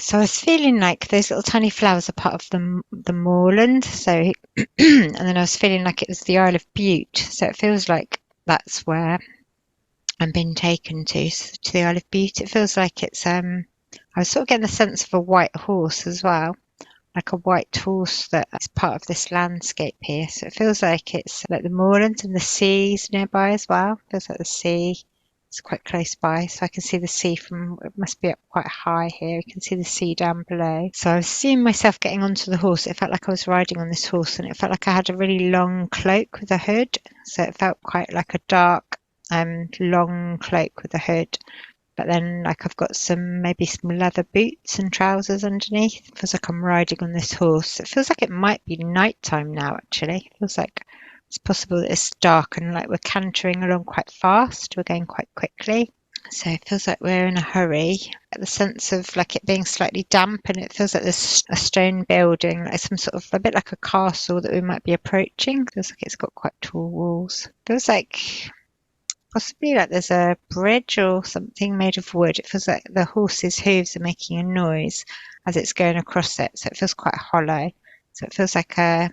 So I was feeling like those little tiny flowers are part of the moorland. So, and then I was feeling like it was the Isle of Bute. So it feels like that's where I'm being taken to the Isle of Bute. It feels like it's I was sort of getting the sense of a white horse as well, like a white horse that is part of this landscape here. So it feels like it's like the moorlands and the seas nearby as well. It feels like the sea is quite close by, so I can see the sea from, it must be up quite high here. You can see the sea down below. So I was seeing myself getting onto the horse. It felt like I was riding on this horse, and it felt like I had a really long cloak with a hood. So it felt quite like a dark, long cloak with a hood. But then, like, I've got maybe some leather boots and trousers underneath. It feels like I'm riding on this horse. It feels like it might be nighttime now, actually. It feels like it's possible that it's dark and like we're cantering along quite fast. We're going quite quickly. So it feels like we're in a hurry. I get the sense of like it being slightly damp, and it feels like there's a stone building, like some sort of a bit like a castle that we might be approaching. It feels like it's got quite tall walls. It feels like possibly like there's a bridge or something made of wood. It feels like the horse's hooves are making a noise as it's going across it, so it feels quite hollow. So it feels like a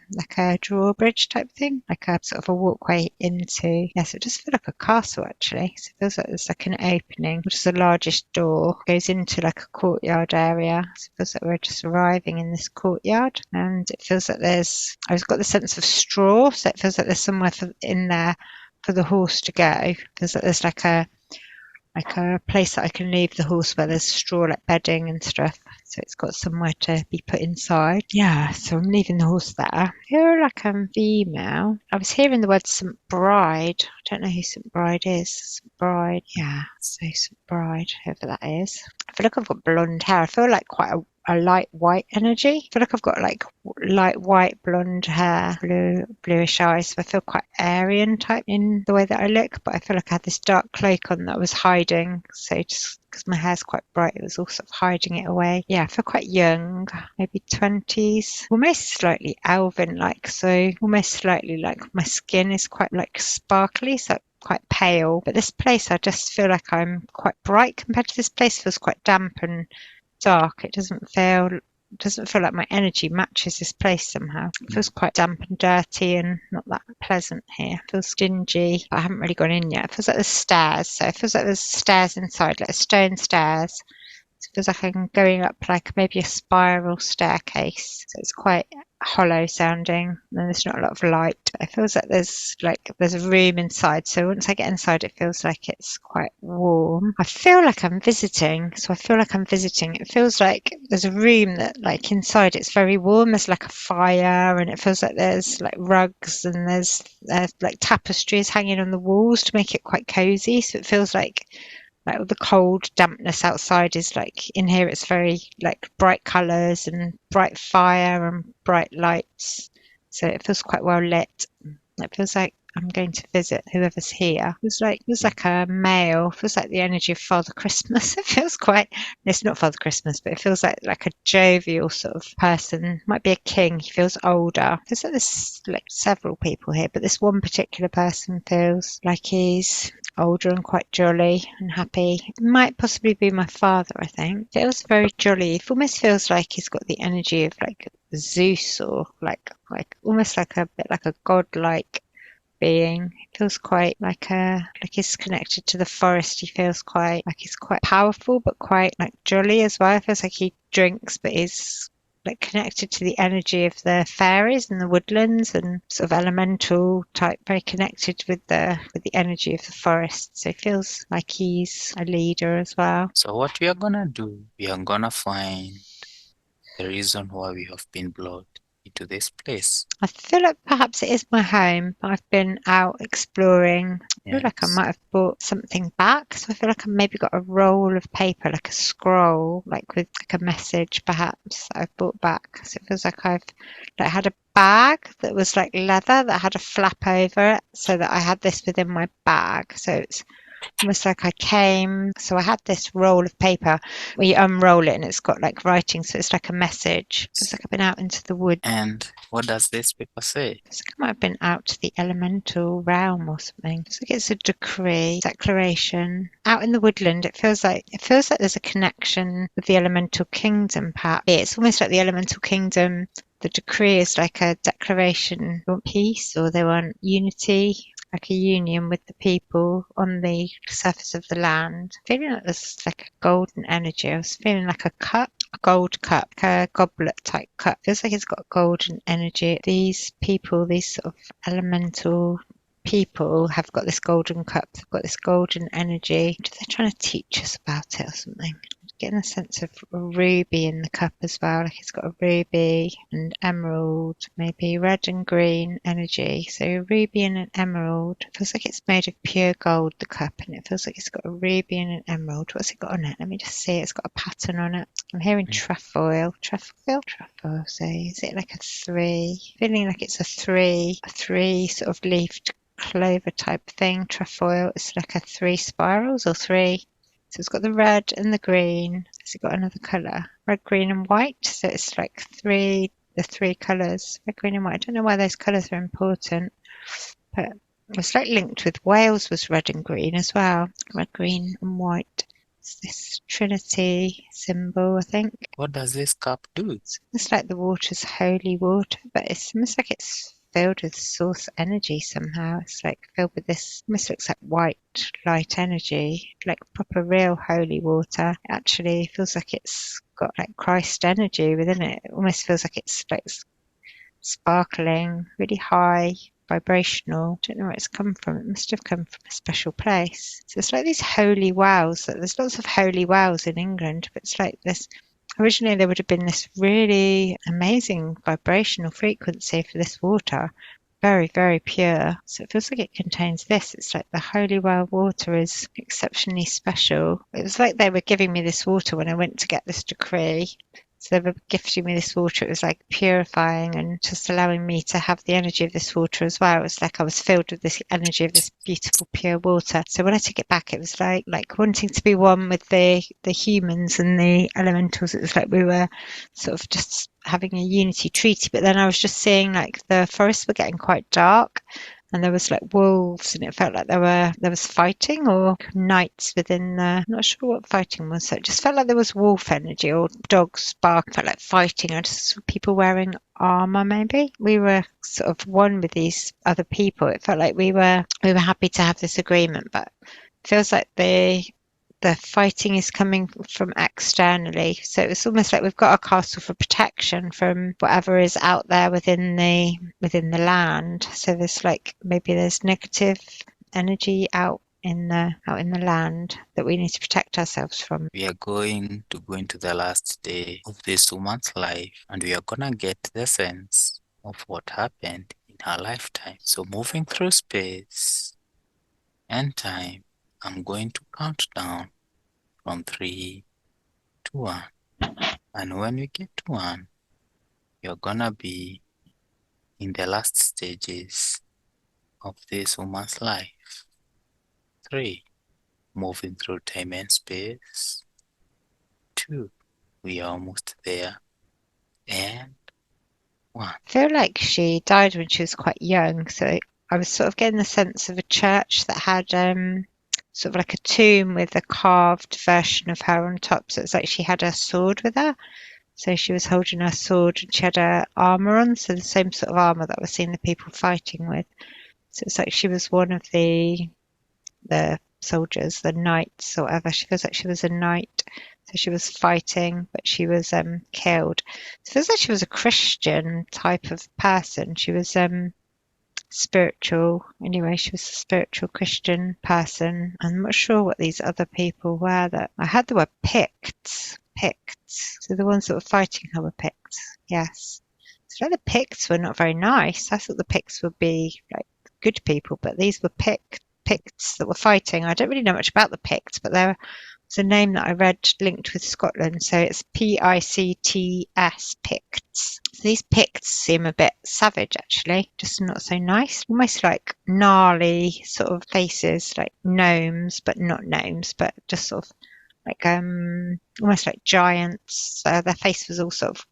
drawbridge type thing, like a sort of a walkway into. Yes, it does feel like a castle actually. So it feels like there's like an opening, which is the largest door, goes into like a courtyard area. So it feels like we're just arriving in this courtyard, and it feels like I've got the sense of straw, so it feels like there's somewhere in there for the horse to go. There's like a place that I can leave the horse where there's straw like bedding and stuff. So it's got somewhere to be put inside. Yeah, so I'm leaving the horse there. I feel like I'm female. I was hearing the word St.Bride. I don't know who St.Bride is. St.Bride. Yeah, so St.Bride, whoever that is. I feel like I've got blonde hair. I feel like quite a light white energy. I feel like I've got like light white blonde hair, bluish eyes. So I feel quite Aryan type in the way that I look, but I feel like I had this dark cloak on that I was hiding. So just because my hair's quite bright, it was also hiding it away. Yeah, I feel quite young, maybe 20s, almost slightly elven like. So almost slightly like my skin is quite like sparkly, so quite pale. But this place, I just feel like I'm quite bright compared to this place. It feels quite damp and dark. It doesn't feel like my energy matches this place somehow. It feels quite damp and dirty and not that pleasant here. It feels stingy. I haven't really gone in yet. It feels like there's stairs. So it feels like there's stairs inside, like stone stairs. It feels like I'm going up like maybe a spiral staircase. So it's quite hollow sounding and there's not a lot of light. It feels like there's a room inside. So once I get inside, it feels like it's quite warm. I feel like I'm visiting. So I feel like I'm visiting. It feels like there's a room that like inside it's very warm. There's like a fire and it feels like there's like rugs and there's like tapestries hanging on the walls to make it quite cozy. So it feels like the cold dampness outside is like in here it's very like bright colours and bright fire and bright lights, so it feels quite well lit. It feels like I'm going to visit whoever's here. It feels like a male. It feels like the energy of Father Christmas. It feels quite. It's not Father Christmas, but it feels like a jovial sort of person. Might be a king. He feels older. It feels like there's like several people here, but this one particular person feels like he's older and quite jolly and happy. It might possibly be my father. I think feels very jolly. It almost feels like he's got the energy of like Zeus or like almost like a bit like a godlike being. He feels quite like he's connected to the forest. He feels quite like he's quite powerful but quite like jolly as well. It feels like he drinks but he's like connected to the energy of the fairies and the woodlands and sort of elemental type, very connected with the energy of the forest. So it feels like he's a leader as well. So what we are gonna do, we are gonna find the reason why we have been brought into this place. I feel like perhaps it is my home, but I've been out exploring. I feel like I Yes. might have brought something back. So I feel like I've maybe got a roll of paper, like a scroll, like with like a message perhaps that I've brought back. So it feels like I've like had a bag that was like leather that had a flap over it so that I had this within my bag. So it's almost like I came. So I had this roll of paper where you unroll it and it's got like writing, so it's like a message. It's like I've been out into the wood. And what does this paper say? It's like I might have been out to the elemental realm or something. It's like it's a decree, declaration. Out in the woodland, it feels like there's a connection with the elemental kingdom, perhaps. It's almost like the elemental kingdom. The decree is like a declaration. They want peace or they want unity, like a union with the people on the surface of the land. Feeling like there's like a golden energy. I was feeling like a cup, a gold cup, like a goblet type cup. Feels like it's got golden energy. These people, these sort of elemental people have got this golden cup. They've got this golden energy. They're trying to teach us about it or something. Getting a sense of a ruby in the cup as well, like it's got a ruby and emerald, maybe red and green energy. So a ruby and an emerald. It feels like it's made of pure gold, the cup, and it feels like it's got a ruby and an emerald. What's it got on it? Let me just see. It's got a pattern on it. I'm hearing trefoil. Trefoil. So is it like a 3? Feeling like it's a 3 sort of leafed clover type thing. Trefoil. It's like a 3 spirals or 3. So it's got the red and the green. Has it got another colour? Red, green and white. So it's like the 3 colours. Red, green and white. I don't know why those colours are important, but it's like linked with Wales was red and green as well. Red, green and white. It's this Trinity symbol, I think. What does this cup do? It's like the water's holy water, but it's almost like it's filled with source energy somehow. It's like filled with this, almost looks like white light energy, like proper real holy water. It actually feels like it's got like Christ energy within it. It almost feels like it's like sparkling, really high, vibrational. I don't know where it's come from. It must have come from a special place. So it's like these holy wells. There's lots of holy wells in England, but it's like this. Originally, there would have been this really amazing vibrational frequency for this water, very, very pure. So it feels like it contains this. It's like the holy well water is exceptionally special. It was like they were giving me this water when I went to get this decree. So they were gifting me this water. It was like purifying and just allowing me to have the energy of this water as well. It was like I was filled with this energy of this beautiful pure water. So when I took it back, it was like wanting to be one with the humans and the elementals. It was like we were sort of just having a unity treaty. But then I was just seeing like the forests were getting quite dark. And there was like wolves, and it felt like there was fighting or knights within the. I'm not sure what fighting was. So it just felt like there was wolf energy or dogs bark. It felt like fighting. I just saw people wearing armor. Maybe we were sort of one with these other people. It felt like we were happy to have this agreement, but it feels like the fighting is coming from externally. So it's almost like we've got a castle for protection from whatever is out there within the land. So there's like maybe there's negative energy out in the land that we need to protect ourselves from. We are going to go into the last day of this woman's life, and we are gonna get the sense of what happened in her lifetime. So moving through space and time, I'm going to count down from 3 to 1. And when we get to 1, you're gonna be in the last stages of this woman's life. 3, moving through time and space. 2, we are almost there. And 1. I feel like she died when she was quite young, so I was sort of getting the sense of a church that had sort of like a tomb with a carved version of her on top. So it's like she had her sword with her. So she was holding her sword and she had her armour on, so the same sort of armour that we're seeing the people fighting with. So it's like she was one of the soldiers, the knights or whatever. She feels like she was a knight. So she was fighting, but she was killed. So it feels like she was a Christian type of person. She was spiritual. Anyway, she was a spiritual Christian person. I'm not sure what these other people were. That I had the word Picts. Picts. So the ones that were fighting her were Picts. Yes. So like the Picts were not very nice. I thought the Picts would be like good people, but these were Picts that were fighting. I don't really know much about the Picts, but they're It's a name that I read linked with Scotland, so it's Picts, Picts. So these Picts seem a bit savage, actually, just not so nice. Almost like gnarly sort of faces, like gnomes, but not gnomes, but just sort of like almost like giants. So their face was all sort of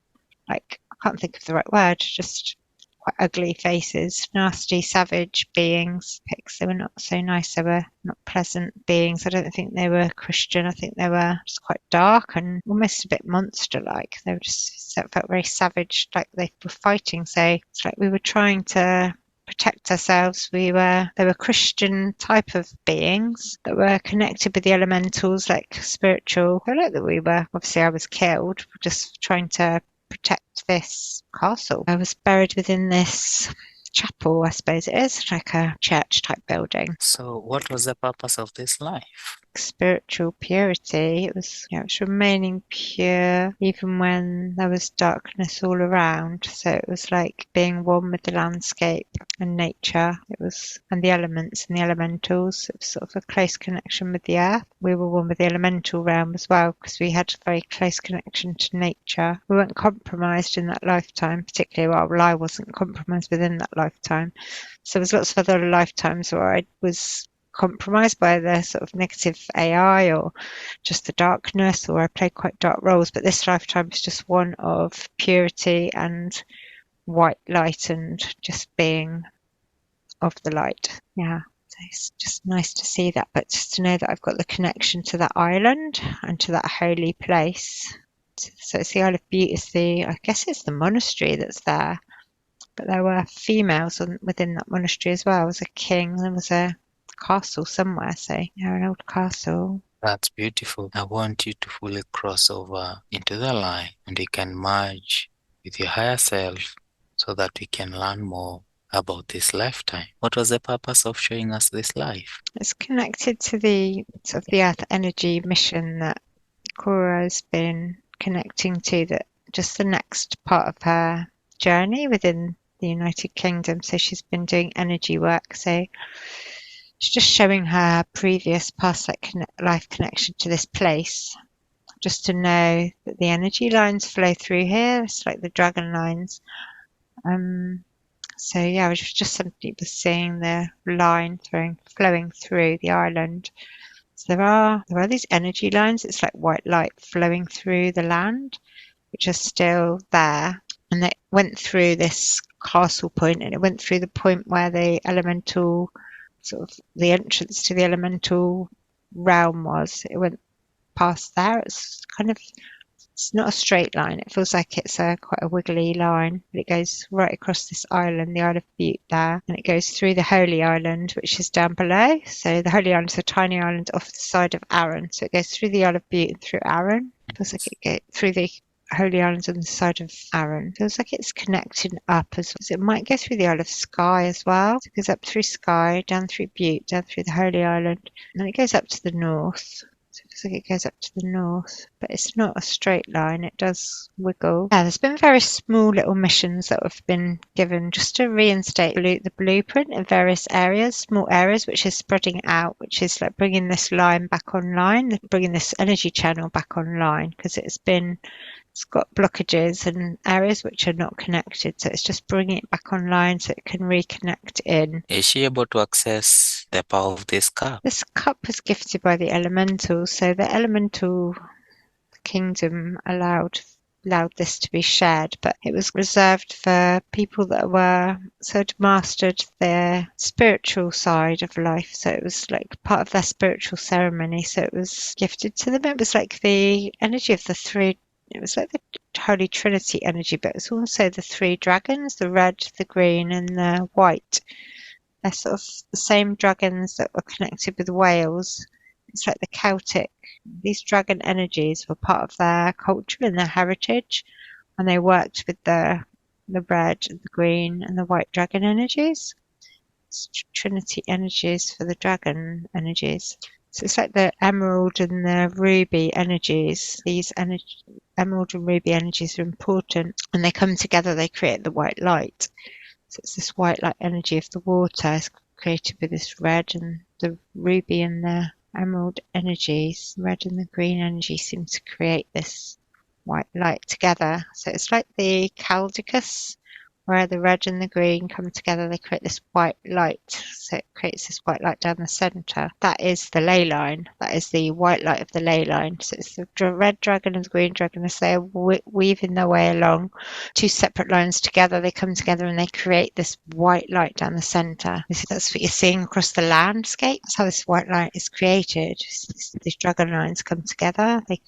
like, I can't think of the right word, just quite ugly faces, nasty, savage beings. Pigs, they were not so nice. They were not pleasant beings. I don't think they were Christian. I think they were just quite dark and almost a bit monster-like. They were just felt very savage, like they were fighting. So it's like we were trying to protect ourselves. They were Christian type of beings that were connected with the elementals, like spiritual. I like that we were, obviously I was killed, just trying to protect this castle. I was buried within this chapel, I suppose it is, like a church type building. So what was the purpose of this life? Spiritual purity. It was, it was remaining pure even when there was darkness all around. So it was like being one with the landscape and nature. It was, and the elements and the elementals. It was sort of a close connection with the earth. We were one with the elemental realm as well because we had a very close connection to nature. We weren't compromised in that lifetime, particularly well, I wasn't compromised within that lifetime. So there was lots of other lifetimes where I was compromised by the sort of negative AI or just the darkness, or I played quite dark roles. But this lifetime is just one of purity and white light and just being of the light. Yeah. So it's just nice to see that, but just to know that I've got the connection to that island and to that holy place. So it's the Isle of Bute, is I guess it's the monastery that's there, but there were females within that monastery as well. There was a king, there was a castle somewhere, so yeah, an old castle. That's beautiful. I want you to fully cross over into the light and you can merge with your higher self so that we can learn more about this lifetime. What was the purpose of showing us this life? It's connected to the sort of the Earth Energy mission that Cora's been connecting to, that just the next part of her journey within the United Kingdom. So she's been doing energy work. So she's just showing her previous past life connection to this place, just to know that the energy lines flow through here. It's like the dragon lines. So yeah, I was just suddenly seeing the line flowing through the island. So there are these energy lines. It's like white light flowing through the land, which are still there. And it went through this castle point, and it went through the point where the elemental, sort of the entrance to the elemental realm was. It went past there. It's not a straight line. It feels like it's quite a wiggly line, but it goes right across this island, the Isle of Bute there, and it goes through the Holy Island, which is down below. So the Holy Island is a tiny island off the side of Arran. So it goes through the Isle of Bute and through Arran. It feels like it goes through the Holy Islands on the side of Arran. It feels like it's connecting up as well. So it might go through the Isle of Skye as well. So it goes up through Skye, down through Bute, down through the Holy Island, and then it goes up to the north. So it looks like it goes up to the north, but it's not a straight line. It does wiggle. Yeah, there's been very small little missions that have been given just to reinstate the blueprint in various areas, small areas, which is spreading out, which is like bringing this line back online, bringing this energy channel back online, because it's got blockages and areas which are not connected. So it's just bringing it back online so it can reconnect in. Is she able to access the power of this cup? This cup was gifted by the elementals. So the elemental kingdom allowed this to be shared, but it was reserved for people that were sort of mastered their spiritual side of life. So it was like part of their spiritual ceremony. So it was gifted to them. It was like the energy of the three. It was like the Holy Trinity energy, but it's also the three dragons, the red, the green, and the white. They're sort of the same dragons that were connected with Wales. It's like the Celtic. These dragon energies were part of their culture and their heritage, and they worked with the red, the green, and the white dragon energies. It's Trinity energies for the dragon energies. So it's like the emerald and the ruby energies. These emerald and ruby energies are important, and they come together, they create the white light. So it's this white light energy of the water is created with this red and the ruby and the emerald energies, red and the green energy seem to create this white light together. So it's like the Caldicus, where the red and the green come together, they create this white light. So it creates this white light down the center. That is the ley line. That is the white light of the ley line. So it's the red dragon and the green dragon as they're weaving their way along. Two separate lines together, they come together and they create this white light down the center. That's what you're seeing across the landscape. That's how this white light is created. These dragon lines come together. The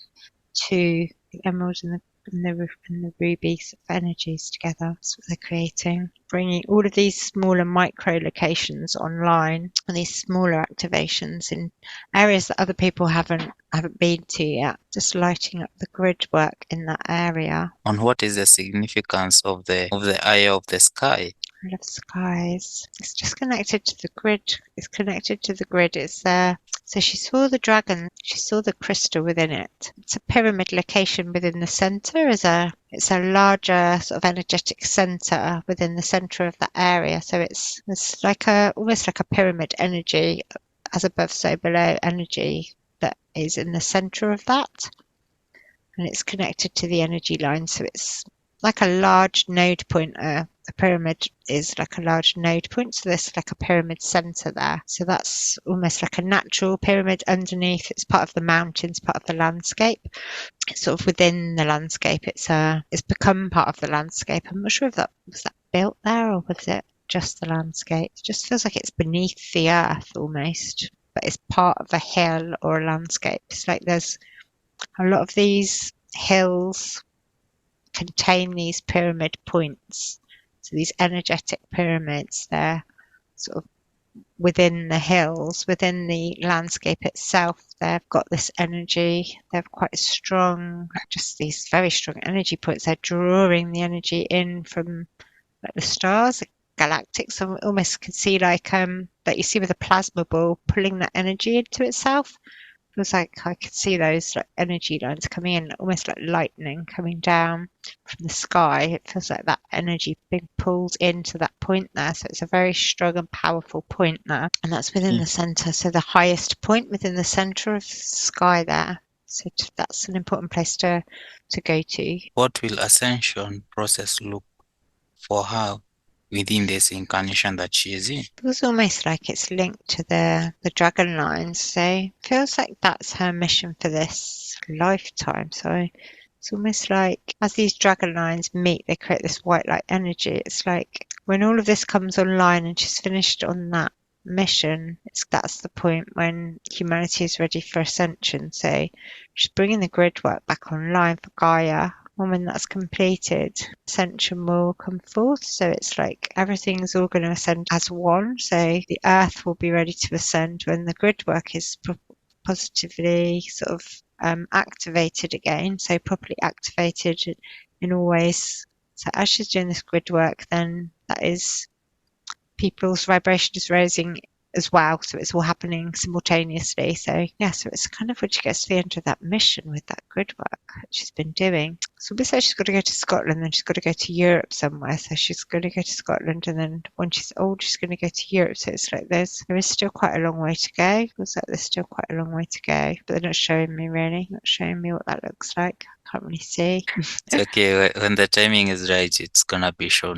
emeralds and the rubies of energies together. That's what they're creating. Bringing all of these smaller micro locations online and these smaller activations in areas that other people haven't been to yet. Just lighting up the grid work in that area. On what is the significance of the eye of the sky? I love skies. It's just connected to the grid. It's connected to the grid. It's there. So she saw the dragon. She saw the crystal within it. It's a pyramid location within the center. It's a larger sort of energetic center within the center of that area. So it's like almost like a pyramid energy, as above so below energy that is in the center of that, and it's connected to the energy line. So it's like a large node point. The pyramid is like a large node point, so there's like a pyramid center there. So that's almost like a natural pyramid underneath. It's part of the mountains, part of the landscape. It's sort of within the landscape. It's become part of the landscape. I'm not sure if that was built there or was it just the landscape. It just feels like it's beneath the earth almost, but it's part of a hill or a landscape. It's like there's a lot of these hills contain these pyramid points. So these energetic pyramids, they're sort of within the hills, within the landscape itself. They've got this energy. They're quite strong, just these very strong energy points. They're drawing the energy in from like the stars, the galactic. So almost can see like you see with a plasma ball pulling that energy into itself. Feels like I could see those like energy lines coming in, almost like lightning coming down from the sky. It feels like that energy being pulled into that point there. So it's a very strong and powerful point there. And that's within the center. So the highest point within the center of the sky there. So that's an important place to go to. What will ascension process look for her within this incarnation that she is in? It feels almost like it's linked to the dragon lines. So it feels like that's her mission for this lifetime. So it's almost like as these dragon lines meet, they create this white light energy. It's like when all of this comes online and she's finished on that mission, that's the point when humanity is ready for ascension. So she's bringing the grid work back online for Gaia. And when that's completed, ascension will come forth. So it's like everything's all going to ascend as one. So the earth will be ready to ascend when the grid work is positively sort of activated again. So properly activated in all ways. So as she's doing this grid work, then that is people's vibration is raising as well. So it's all happening simultaneously. So yeah, so it's kind of when she gets to the end of that mission with that grid work that she's been doing. So we say she's got to go to Scotland, then she's got to go to Europe somewhere. So she's going to go to Scotland, and then when she's old, she's going to go to Europe. So it's like there is still quite a long way to go. It feels like there's still quite a long way to go, but they're not showing me really, not showing me what that looks like. I can't really see. It's okay. When the timing is right, it's gonna be shown